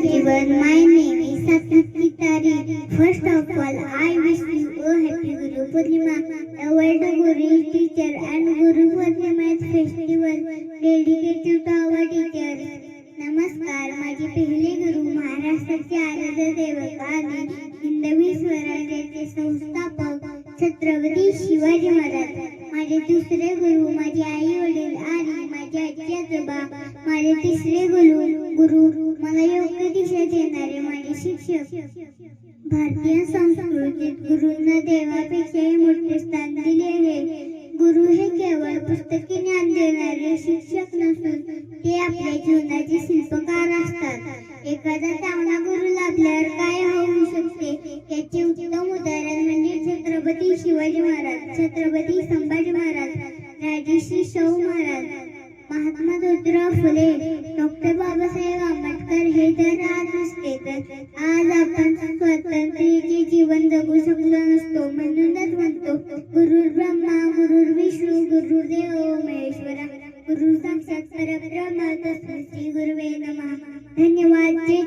everyone, my name is Satyajit Tari. First of all, I wish you a happy Guru Purnima. The world Guru is teacher and Guru Purnima is festival dedicated to our teachers. नमस्कार, माझे पहिले गुरु महाराष्ट्राचे आराध्य दैवत आणि हिंदवी स्वराज्याचे संस्थापक छत्रपती शिवाजी महाराज. माझे दुसरे गुरु माझे आई वडील आणि माझे आजी आजोबा. माझे तिसरे गुरु मला योग्य दिशा देणारे माझे शिक्षक. भारतीय संस्कृतीत गुरूंना देवापेक्षाही मोठे स्थान दिले आहे. गुरु हे केवळ पुस्तकी ज्ञान देणारे शिक्षक नसून ते आपल्या जीवनाचे शिल्पकार असतात. एखादा चांगला गुरु लाभल्यावर काय होऊ शकते याचे उत्तम उदाहरण म्हणजे छत्रपती शिवाजी महाराज, छत्रपती संभाजी महाराज, राजर्षी शाहू महाराज, महात्मा ज्योतिराव फुले, डॉक्टर बाबासाहेब आंबेडकर. हे जर आज नसते तर आज आपण स्वातंत्र्याचे जीवन जगू शकलो नसतो. म्हणूनच म्हणतो गुरुर् ब्रह्मा गुरुर् विष्णू गुरुर्देव महेश्वरा गुरु साक्षात परब्रह्म तस्मै श्री गुरुवे नमः. धन्यवाद. जय